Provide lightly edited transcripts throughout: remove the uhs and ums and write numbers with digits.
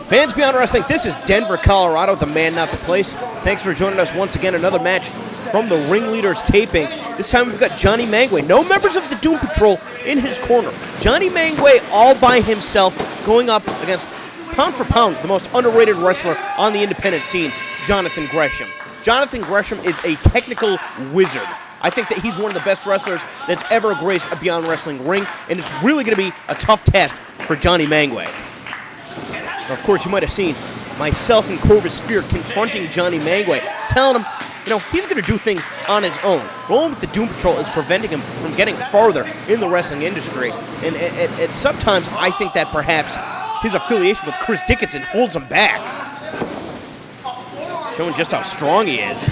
Fans Beyond Wrestling, this is Denver, Colorado, the man, not the place. Thanks for joining us once again. Another match from the Ringleaders taping. This time we've got Jonny Mangue. No members of the Doom Patrol in his corner. Jonny Mangue all by himself going up against, pound for pound, the most underrated wrestler on the independent scene, Jonathan Gresham. Jonathan Gresham is a technical wizard. I think that he's one of the best wrestlers that's ever graced a Beyond Wrestling ring, and it's really going to be a tough task for Jonny Mangue. Of course, you might have seen myself and Corvus Spear confronting Jonny Mangue, telling him, he's going to do things on his own. Rolling with the Doom Patrol is preventing him from getting farther in the wrestling industry. And sometimes I think that perhaps his affiliation with Chris Dickinson holds him back. Showing just how strong he is.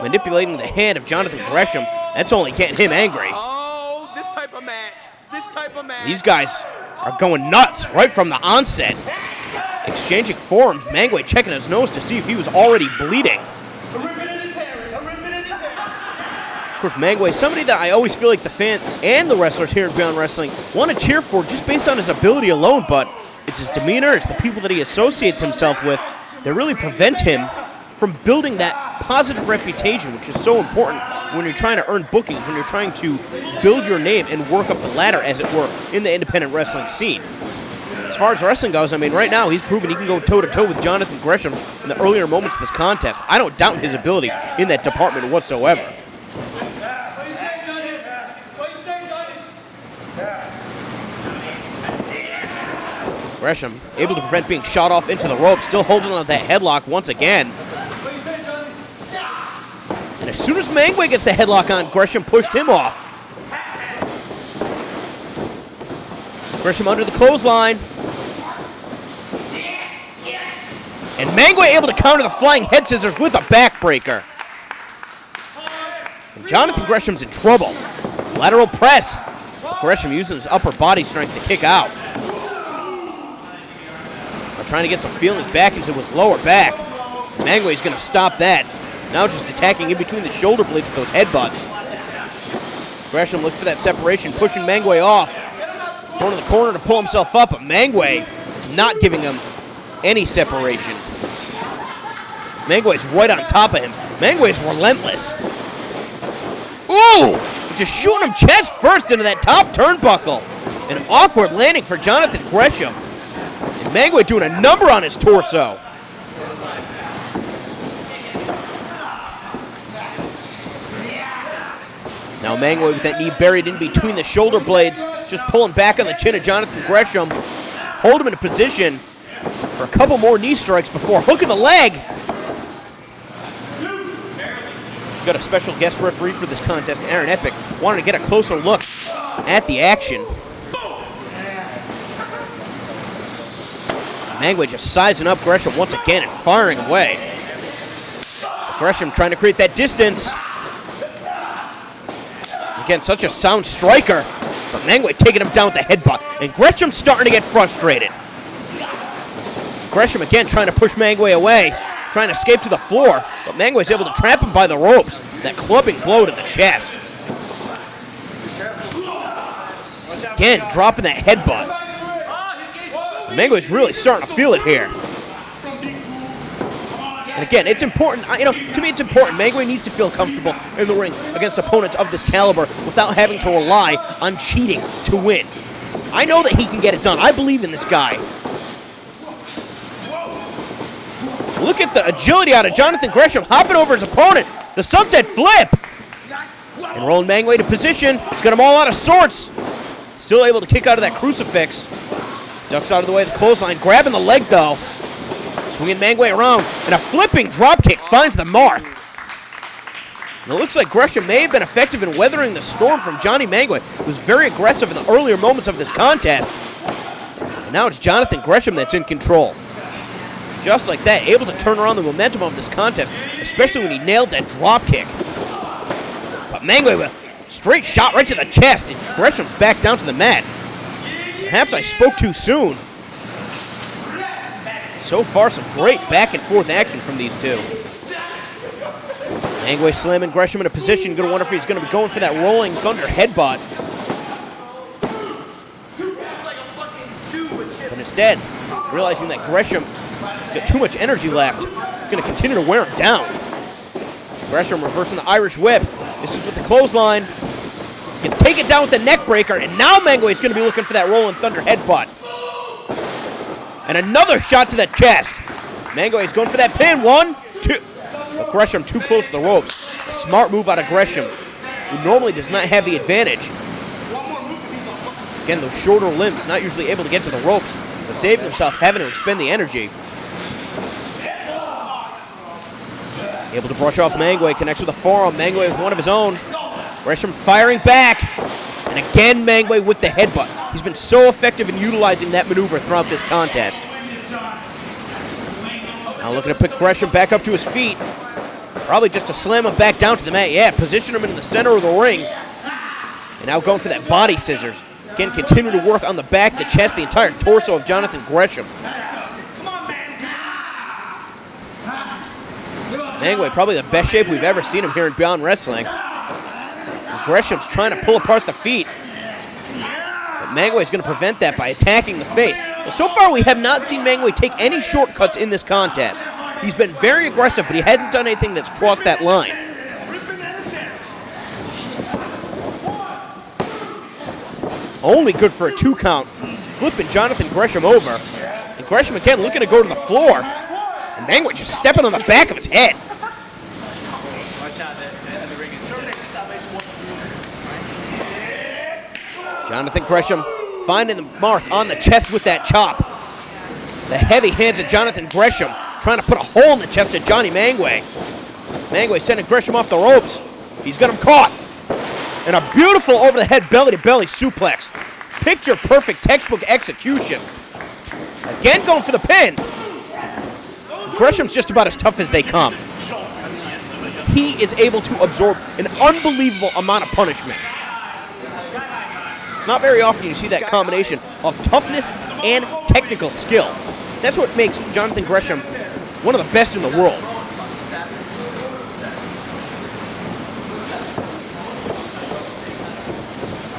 Manipulating the hand of Jonathan Gresham, that's only getting him angry. Oh, this type of match. These guys are going nuts right from the onset. Exchanging forearms, Mangue checking his nose to see if he was already bleeding. Of course, Mangue is somebody that I always feel like the fans and the wrestlers here in Beyond Wrestling want to cheer for just based on his ability alone, but it's his demeanor, it's the people that he associates himself with that really prevent him from building that positive reputation, which is so important when you're trying to earn bookings, when you're trying to build your name and work up the ladder, as it were, in the independent wrestling scene. As far as wrestling goes, right now he's proven he can go toe-to-toe with Jonathan Gresham in the earlier moments of this contest. I don't doubt his ability in that department whatsoever. Gresham able to prevent being shot off into the rope, still holding on to that headlock once again. And as soon as Mangue gets the headlock on, Gresham pushed him off. Gresham under the clothesline. And Mangue able to counter the flying head scissors with a backbreaker. And Jonathan Gresham's in trouble. Lateral press. Gresham using his upper body strength to kick out. Trying to get some feelings back into his lower back. Mangue's going to stop that. Now just attacking in between the shoulder blades with those headbutts. Gresham looks for that separation, pushing Mangue off. Going to the corner to pull himself up, but Mangue is not giving him any separation. Mangue's right on top of him. Mangue's relentless. Ooh! Just shooting him chest first into that top turnbuckle. An awkward landing for Jonathan Gresham. And Mangue doing a number on his torso. Now Mangue with that knee buried in between the shoulder blades, just pulling back on the chin of Jonathan Gresham. Hold him in a position for a couple more knee strikes before hooking the leg. We've got a special guest referee for this contest, Aaron Epic. Wanted to get a closer look at the action. Mangue just sizing up Gresham once again and firing away. Gresham trying to create that distance. Again, such a sound striker. But Mangue taking him down with the headbutt. And Gresham's starting to get frustrated. Gresham again trying to push Mangue away. Trying to escape to the floor. But Mangue's able to trap him by the ropes. That clubbing blow to the chest. Again, dropping that headbutt. Mangue's really starting to feel it here. And again, it's important, to me it's important. Mangue needs to feel comfortable in the ring against opponents of this caliber without having to rely on cheating to win. I know that he can get it done. I believe in this guy. Look at the agility out of Jonathan Gresham, hopping over his opponent. The sunset flip. And rolling Mangue to position. He's got him all out of sorts. Still able to kick out of that crucifix. Ducks out of the way of the clothesline, grabbing the leg though. Swinging Mangue around, and a flipping dropkick finds the mark. And it looks like Gresham may have been effective in weathering the storm from Jonny Mangue, who was very aggressive in the earlier moments of this contest. And now it's Jonathan Gresham that's in control. Just like that, able to turn around the momentum of this contest, especially when he nailed that dropkick. But Mangue with a straight shot right to the chest, and Gresham's back down to the mat. Perhaps I spoke too soon. So far, some great back and forth action from these two. Mangue slamming Gresham in a position. Going to wonder if he's going to be going for that rolling thunder headbutt. But instead, realizing that Gresham got too much energy left. He's going to continue to wear him down. Gresham reversing the Irish whip. This is with the clothesline. Gets taken down with the neck breaker, and now Mangue is going to be looking for that Rolling Thunder headbutt. And another shot to the chest. Mangue is going for that pin. 1, 2. But Gresham too close to the ropes. A smart move out of Gresham, who normally does not have the advantage. Again, those shorter limbs, not usually able to get to the ropes, but saving himself, having to expend the energy. Able to brush off Mangue, connects with a forearm. Mangue with one of his own. Gresham firing back. And again, Mangue with the headbutt. He's been so effective in utilizing that maneuver throughout this contest. Now looking to pick Gresham back up to his feet. Probably just to slam him back down to the mat. Yeah, position him in the center of the ring. And now going for that body scissors. Again, continue to work on the back, the chest, the entire torso of Jonathan Gresham. Mangue, probably the best shape we've ever seen him here in Beyond Wrestling. And Gresham's trying to pull apart the feet. But Mangue is going to prevent that by attacking the face. Well, so far we have not seen Mangue take any shortcuts in this contest. He's been very aggressive, but he hasn't done anything that's crossed that line. Only good for a 2 count. Flipping Jonathan Gresham over. And Gresham again looking to go to the floor. And Mangue just stepping on the back of his head. Jonathan Gresham finding the mark on the chest with that chop. The heavy hands of Jonathan Gresham trying to put a hole in the chest of Jonny Mangue. Mangue sending Gresham off the ropes. He's got him caught. And a beautiful over-the-head belly-to-belly suplex. Picture-perfect textbook execution. Again going for the pin. Gresham's just about as tough as they come. He is able to absorb an unbelievable amount of punishment. It's not very often you see that combination of toughness and technical skill. That's what makes Jonathan Gresham one of the best in the world.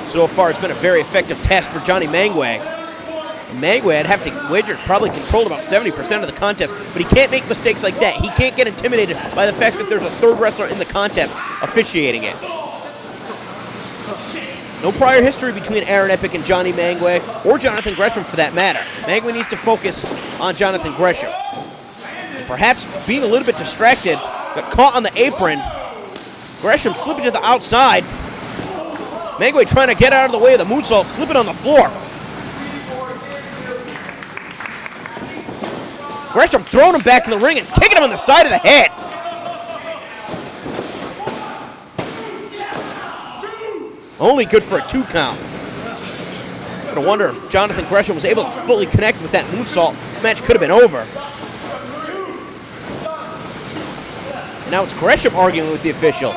So far, it's been a very effective test for Jonny Mangue. Mangue, I'd have to wager, has probably controlled about 70% of the contest, but he can't make mistakes like that. He can't get intimidated by the fact that there's a third wrestler in the contest officiating it. No prior history between Aaron Epic and Jonny Mangue, or Jonathan Gresham for that matter. Mangue needs to focus on Jonathan Gresham. And perhaps being a little bit distracted, got caught on the apron. Gresham slipping to the outside. Mangue trying to get out of the way of the moonsault, slipping on the floor. Gresham throwing him back in the ring and kicking him on the side of the head. Only good for a 2 count. I'm gonna wonder if Jonathan Gresham was able to fully connect with that moonsault. This match could have been over. And now it's Gresham arguing with the official.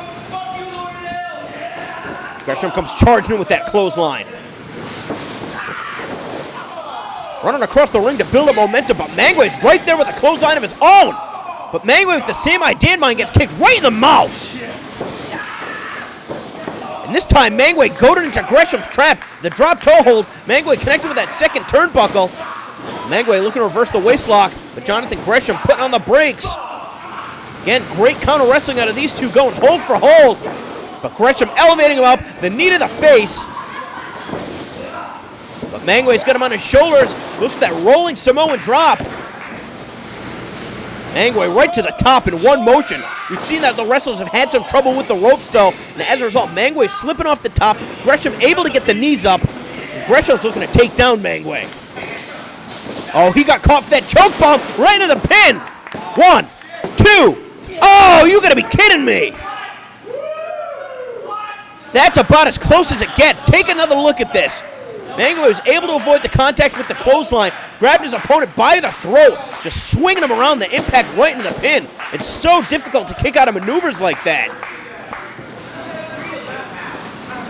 Gresham comes charging in with that clothesline. Running across the ring to build up momentum, but Mangue is right there with a clothesline of his own. But Mangue with the same idea in mind gets kicked right in the mouth. And this time Mangue goaded into Gresham's trap. The drop toe hold, Mangue connected with that second turnbuckle. Mangue looking to reverse the waistlock, but Jonathan Gresham putting on the brakes. Again, great counter wrestling out of these two, going hold for hold. But Gresham elevating him up, the knee to the face. But Mangue's got him on his shoulders, goes for that rolling Samoan drop. Mangue right to the top in one motion. We've seen that the wrestlers have had some trouble with the ropes though, and as a result, Mangue slipping off the top, Gresham able to get the knees up, and Gresham's looking to take down Mangue. Oh, he got caught for that choke bomb right into the pin. 1, 2. Oh, you gotta be kidding me. That's about as close as it gets. Take another look at this. Mangue was able to avoid the contact with the clothesline, grabbed his opponent by the throat, just swinging him around the impact right into the pin. It's so difficult to kick out of maneuvers like that.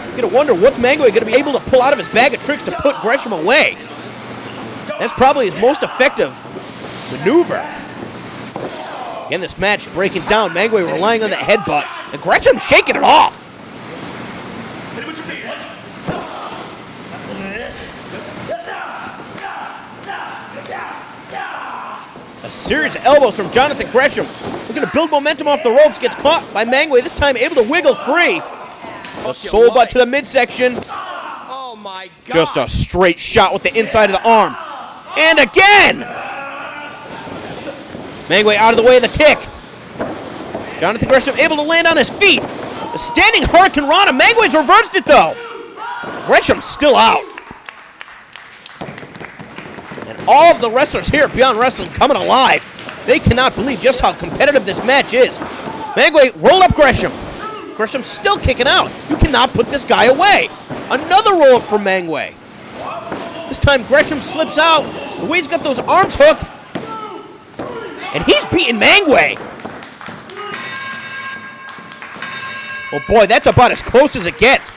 You're going to wonder what's Mangue going to be able to pull out of his bag of tricks to put Gresham away. That's probably his most effective maneuver. Again, this match breaking down, Mangue relying on that headbutt, and Gresham shaking it off. series of elbows from Jonathan Gresham. Looking to build momentum off the ropes. Gets caught by Mangue. This time able to wiggle free. The soul butt to the midsection. Oh my God. Just a straight shot with the inside of the arm. And again! Mangue out of the way of the kick. Jonathan Gresham able to land on his feet. The standing Hurricane Rana. Mangue's reversed it though. Gresham's still out. And all of the wrestlers here at Beyond Wrestling coming alive. They cannot believe just how competitive this match is. Mangue rolled up Gresham. Gresham's still kicking out. You cannot put this guy away. Another roll up from Mangue. This time Gresham slips out. The way he's got those arms hooked. And he's beating Mangue. Oh boy, that's about as close as it gets.